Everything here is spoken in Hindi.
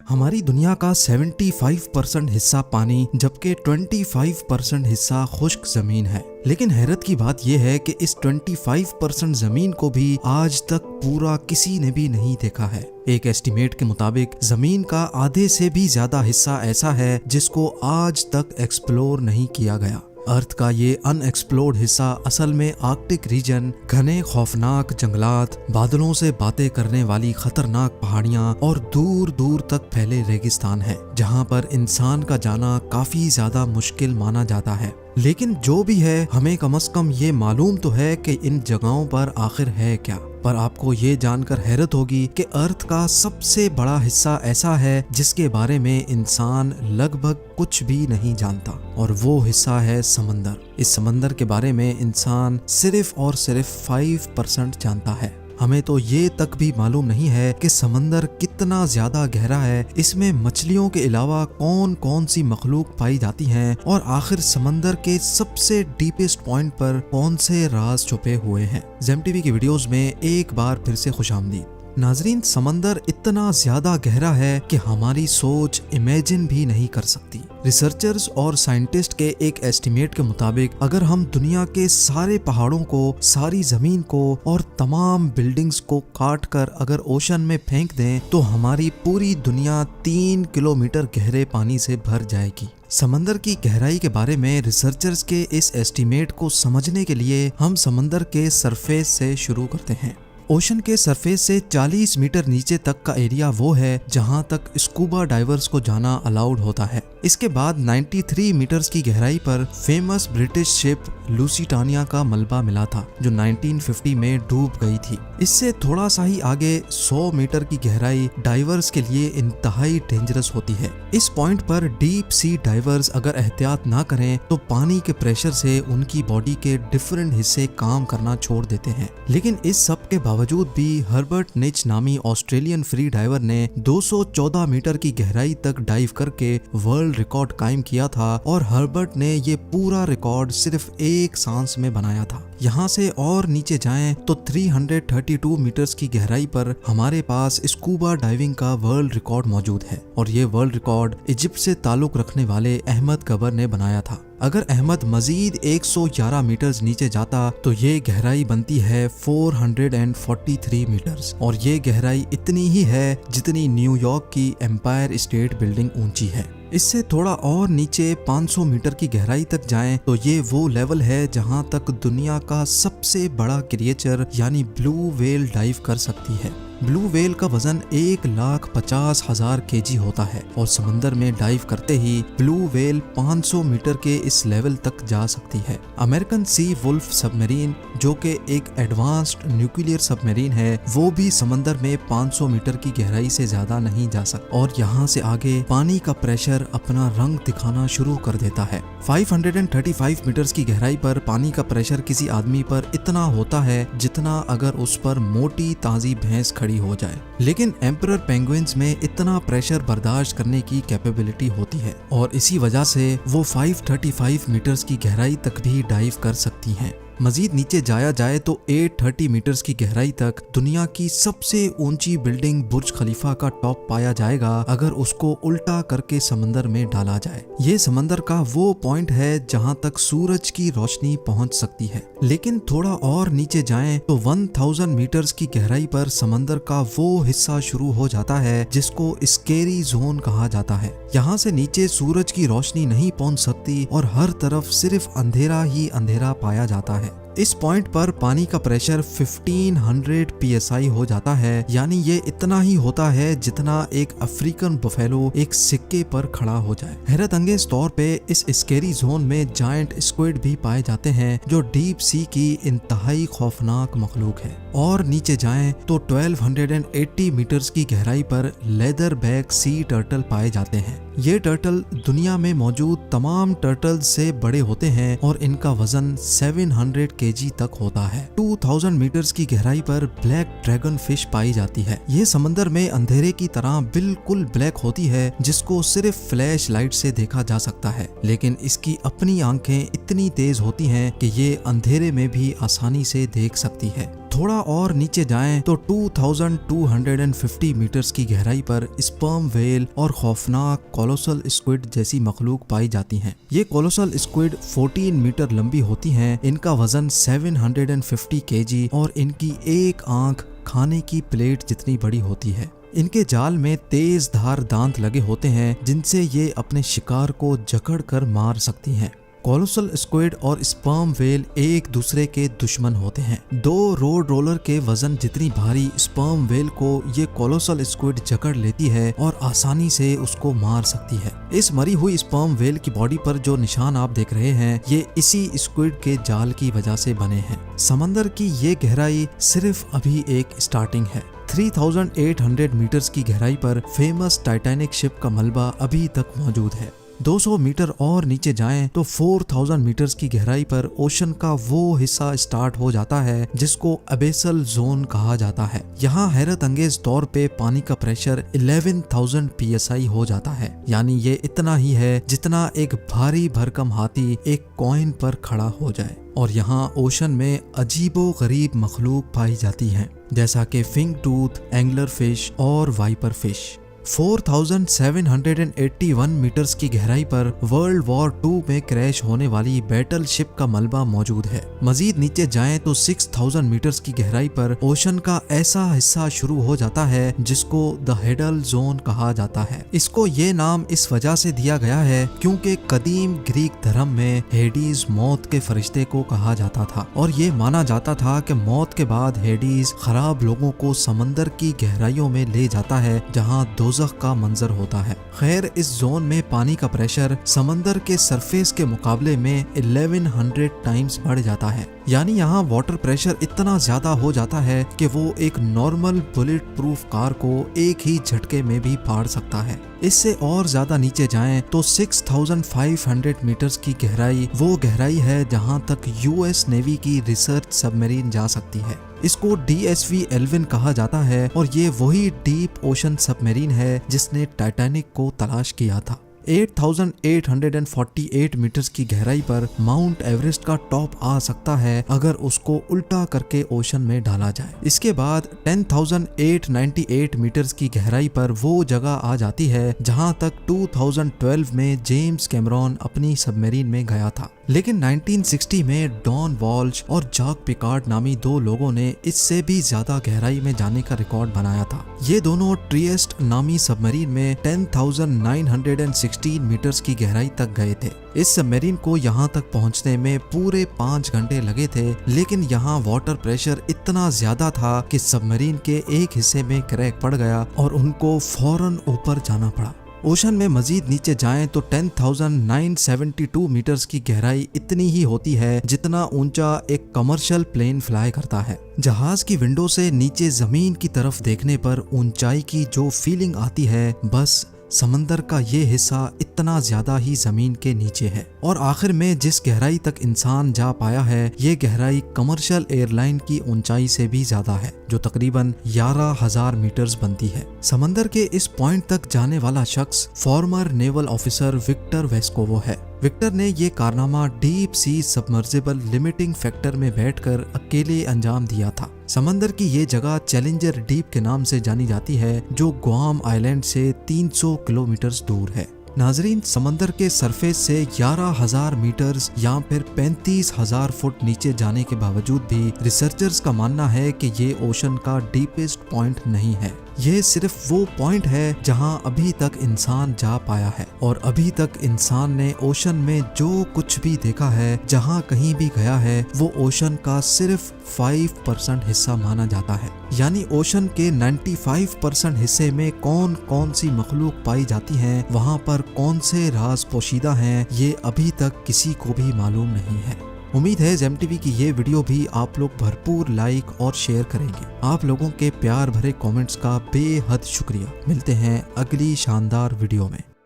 हमारी दुनिया का 75% हिस्सा पानी जबकि 25% हिस्सा खुश्क जमीन है। लेकिन हैरत की बात यह है कि इस 25% जमीन को भी आज तक पूरा किसी ने भी नहीं देखा है। एक एस्टीमेट के मुताबिक जमीन का आधे से भी ज्यादा हिस्सा ऐसा है जिसको आज तक एक्सप्लोर नहीं किया गया। अर्थ का ये अनएक्सप्लोर्ड हिस्सा असल में आर्कटिक रीजन, घने खौफनाक जंगलात, बादलों से बातें करने वाली खतरनाक पहाड़ियां और दूर दूर तक फैले रेगिस्तान है, जहां पर इंसान का जाना काफी ज्यादा मुश्किल माना जाता है। लेकिन जो भी है, हमें कम से कम ये मालूम तो है कि इन जगहों पर आखिर है क्या। पर आपको ये जानकर हैरत होगी कि अर्थ का सबसे बड़ा हिस्सा ऐसा है जिसके बारे में इंसान लगभग कुछ भी नहीं जानता, और वो हिस्सा है समंदर। इस समंदर के बारे में इंसान सिर्फ और सिर्फ 5% जानता है। हमें तो ये तक भी मालूम नहीं है कि समंदर कितना ज्यादा गहरा है, इसमें मछलियों के अलावा कौन कौन सी मखलूक पाई जाती हैं, और आखिर समंदर के सबसे डीपेस्ट पॉइंट पर कौन से राज छुपे हुए हैं। जेम टीवी की वीडियोस में एक बार फिर से खुशामदीद। नाजरीन, समंदर इतना ज्यादा गहरा है कि हमारी सोच इमेजिन भी नहीं कर सकती। रिसर्चर्स और साइंटिस्ट के एक एस्टीमेट के मुताबिक अगर हम दुनिया के सारे पहाड़ों को, सारी जमीन को और तमाम बिल्डिंग्स को काट कर अगर ओशन में फेंक दें तो हमारी पूरी दुनिया 3 किलोमीटर गहरे पानी से भर जाएगी। समंदर की गहराई के बारे में रिसर्चर्स के इस एस्टीमेट को समझने के लिए हम समंदर के सरफेस से शुरू करते हैं। ओशन के सरफेस से 40 मीटर नीचे तक का एरिया वो है जहां तक स्कूबा डाइवर्स को जाना अलाउड होता है। इसके बाद 93 मीटर्स की गहराई पर फेमस ब्रिटिश शिप लूसिटानिया का मलबा मिला था, जो 1950 में डूब गई थी। इससे थोड़ा सा ही आगे 100 मीटर की गहराई डाइवर्स के लिए इंतहाई डेंजरस होती है। इस पॉइंट पर डीप सी डाइवर्स अगर एहतियात ना करें तो पानी के प्रेशर से उनकी बॉडी के डिफरेंट हिस्से काम करना छोड़ देते हैं। लेकिन इस सब के बावजूद भी हर्बर्ट निच नामी ऑस्ट्रेलियन फ्री डाइवर ने 214 मीटर की गहराई तक डाइव करके वर्ल्ड रिकॉर्ड कायम किया था, और हर्बर्ट ने ये पूरा रिकॉर्ड सिर्फ एक सांस में बनाया था। यहाँ से और नीचे जाएं तो 332 मीटर्स की गहराई पर हमारे पास स्कूबा डाइविंग का वर्ल्ड रिकॉर्ड मौजूद है, और ये वर्ल्ड रिकॉर्ड इजिप्ट से ताल्लुक रखने वाले अहमद गबर ने बनाया था। अगर अहमद मजीद 111 मीटर्स नीचे जाता तो ये गहराई बनती है 443 मीटर्स, और ये गहराई इतनी ही है जितनी न्यूयॉर्क की एम्पायर स्टेट बिल्डिंग ऊंची है। इससे थोड़ा और नीचे 500 मीटर की गहराई तक जाएं तो ये वो लेवल है जहां तक दुनिया का सबसे बड़ा क्रिएचर यानी ब्लू व्हेल डाइव कर सकती है। ब्लू व्हेल का वजन 1,50,000 kg होता है, और समंदर में डाइव करते ही ब्लू व्हेल 500 मीटर के इस लेवल तक जा सकती है। अमेरिकन सी वुल्फ सबमरीन, जो कि एक एडवांस्ड न्यूक्लियर सबमरीन है, वो भी समंदर में 500 मीटर की गहराई से ज्यादा नहीं जा सकता, और यहाँ से आगे पानी का प्रेशर अपना रंग दिखाना शुरू कर देता है। 535 मीटर्स की गहराई पर पानी का प्रेशर किसी आदमी पर इतना होता है जितना अगर उस पर मोटी ताजी भैंस खड़ी हो जाए। लेकिन एम्परर पेंगुइन्स में इतना प्रेशर बर्दाश्त करने की कैपेबिलिटी होती है, और इसी वजह से वो 535 मीटर्स की गहराई तक भी डाइव कर सकती हैं। मजीद नीचे जाया जाए तो 830 मीटर्स की गहराई तक दुनिया की सबसे ऊंची बिल्डिंग बुर्ज खलीफा का टॉप पाया जाएगा अगर उसको उल्टा करके समंदर में डाला जाए। ये समंदर का वो पॉइंट है जहां तक सूरज की रोशनी पहुंच सकती है। लेकिन थोड़ा और नीचे जाएं तो 1000 मीटर्स की गहराई पर समंदर का वो हिस्सा शुरू हो जाता है जिसको स्केरी जोन कहा जाता है। यहाँ से नीचे सूरज की रोशनी नहीं पहुंच सकती और हर तरफ सिर्फ अंधेरा ही अंधेरा पाया जाता है। इस पॉइंट पर पानी का प्रेशर 1500 psi हो जाता है, यानी ये इतना ही होता है जितना एक अफ्रीकन बफेलो एक सिक्के पर खड़ा हो जाए। हैरत अंगेज तौर पे इस स्केरी जोन में जायंट स्क्विड भी पाए जाते हैं, जो डीप सी की इंतहाई खौफनाक मखलूक है। और नीचे जाएं तो 1280 मीटर्स की गहराई पर लेदर बैक सी टर्टल पाए जाते हैं। ये टर्टल दुनिया में मौजूद तमाम टर्टल से बड़े होते हैं, और इनका वजन 700 kg तक होता है। 2000 मीटर्स की गहराई पर ब्लैक ड्रैगन फिश पाई जाती है। ये समंदर में अंधेरे की तरह बिल्कुल ब्लैक होती है, जिसको सिर्फ फ्लैश लाइट से देखा जा सकता है, लेकिन इसकी अपनी आंखें इतनी तेज होती हैं कि ये अंधेरे में भी आसानी से देख सकती है। थोड़ा और नीचे जाएं तो 2250 मीटर्स की गहराई पर स्पर्म व्हेल और खौफनाक कोलोसल स्क्विड जैसी मखलूक पाई जाती हैं। ये कोलोसल स्क्विड 14 मीटर लंबी होती हैं, इनका वजन 750 केजी और इनकी एक आंख खाने की प्लेट जितनी बड़ी होती है। इनके जाल में तेज धार दांत लगे होते हैं जिनसे ये अपने शिकार को जकड़ कर मार सकती हैं। कोलोसल स्क्विड और स्पर्म व्हेल एक दूसरे के दुश्मन होते हैं। 2 रोड रोलर के वजन जितनी भारी स्पर्म व्हेल को ये कोलोसल स्क्विड जकड़ लेती है और आसानी से उसको मार सकती है। इस मरी हुई स्पर्म व्हेल की बॉडी पर जो निशान आप देख रहे हैं ये इसी स्क्विड के जाल की वजह से बने हैं। समंदर की ये गहराई सिर्फ अभी एक स्टार्टिंग है। 3800 मीटर्स की गहराई पर फेमस टाइटैनिक शिप का मलबा अभी तक मौजूद है। 200 मीटर और नीचे जाएं तो 4000 मीटर्स की गहराई पर ओशन का वो हिस्सा स्टार्ट हो जाता है जिसको अबेसल जोन कहा जाता है। यहाँ हैरत अंगेज तौर पे पानी का प्रेशर 11,000 psi हो जाता है, यानी ये इतना ही है जितना एक भारी भरकम हाथी एक कॉइन पर खड़ा हो जाए। और यहाँ ओशन में अजीबो गरीब मखलूक पाई जाती हैं, जैसा कि फिंग टूथ, एंगलर फिश और वाइपर फिश। 4781 मीटर्स की गहराई पर वर्ल्ड वॉर 2 में क्रैश होने वाली बैटल शिप का मलबा मौजूद है। मजीद नीचे जाएं तो 6000 मीटर्स की गहराई पर ओशन का ऐसा हिस्सा शुरू हो जाता है जिसको द हेडल जोन कहा जाता है। इसको ये नाम इस वजह से दिया गया है क्योंकि कदीम ग्रीक धर्म में हेडीज मौत के फरिश्ते को कहा जाता था और ये माना जाता था कि मौत के बाद हेडीज खराब लोगों को समंदर की गहराइयों में ले जाता है जहाँ का मंजर होता है। खैर, इस जोन में पानी का प्रेशर समंदर के सरफेस के मुकाबले में 1100 टाइम्स बढ़ जाता है, यानी यहाँ वाटर प्रेशर इतना ज्यादा हो जाता है कि वो एक नॉर्मल बुलेट प्रूफ कार को एक ही झटके में भी फाड़ सकता है। इससे और ज्यादा नीचे जाएं तो 6500 मीटर्स की गहराई वो गहराई है जहाँ तक यूएस नेवी की रिसर्च सबमरीन जा सकती है। इसको DSV एल्विन कहा जाता है और ये वही डीप ओशन सबमरीन है जिसने टाइटैनिक को तलाश किया था। 8848 मीटर्स की गहराई पर माउंट एवरेस्ट का टॉप आ सकता है अगर उसको उल्टा करके ओशन में डाला जाए। इसके बाद 10898 मीटर्स की गहराई पर वो जगह आ जाती है जहां तक 2012 में जेम्स कैमरॉन अपनी सबमरीन में गया था, लेकिन 1960 में डॉन वॉल्श और जैक पिकार्ड नामी 2 लोगों ने इससे भी ज्यादा गहराई में जाने का रिकॉर्ड बनाया था। ये दोनों ट्रिएस्ट नामी सबमरीन में 10,916 मीटर्स की गहराई तक गए थे। इस सबमरीन को यहाँ तक पहुँचने में पूरे 5 घंटे लगे थे, लेकिन यहाँ वाटर प्रेशर इतना ज्यादा था कि सबमरीन के एक हिस्से में क्रैक पड़ गया और उनको फौरन ऊपर जाना पड़ा। ओशन में मजीद नीचे जाएं तो 10,972 मीटर्स की गहराई इतनी ही होती है जितना ऊंचा एक कमर्शियल प्लेन फ्लाई करता है। जहाज की विंडो से नीचे जमीन की तरफ देखने पर ऊंचाई की जो फीलिंग आती है, बस समंदर का ये हिस्सा इतना ज्यादा ही जमीन के नीचे है। और आखिर में जिस गहराई तक इंसान जा पाया है, ये गहराई कमर्शियल एयरलाइन की ऊंचाई से भी ज्यादा है, जो तकरीबन 11,000 मीटर्स बनती है। समंदर के इस पॉइंट तक जाने वाला शख्स former naval officer Victor Vescovo है। विक्टर ने ये कारनामा deep sea submersible limiting factor में बैठकर अकेले अंजाम दिया था। समंदर की ये जगह चैलेंजर डीप के नाम से जानी जाती है, जो गुआम आइलैंड से 300 किलोमीटर दूर है। नाजरीन, समंदर के सरफेस से 11,000 मीटर्स या फिर 35,000 फुट नीचे जाने के बावजूद भी रिसर्चर्स का मानना है कि ये ओशन का डीपेस्ट पॉइंट नहीं है। ये सिर्फ वो पॉइंट है जहां अभी तक इंसान जा पाया है, और अभी तक इंसान ने ओशन में जो कुछ भी देखा है, जहां कहीं भी गया है, वो ओशन का सिर्फ 5% हिस्सा माना जाता है। यानी ओशन के 95% हिस्से में कौन कौन सी मखलूक पाई जाती हैं, वहां पर कौन से राज पोशीदा हैं, ये अभी तक किसी को भी मालूम नहीं है। उम्मीद है ZEM की ये वीडियो भी आप लोग भरपूर लाइक और शेयर करेंगे। आप लोगों के प्यार भरे कमेंट्स का बेहद शुक्रिया। मिलते हैं अगली शानदार वीडियो में।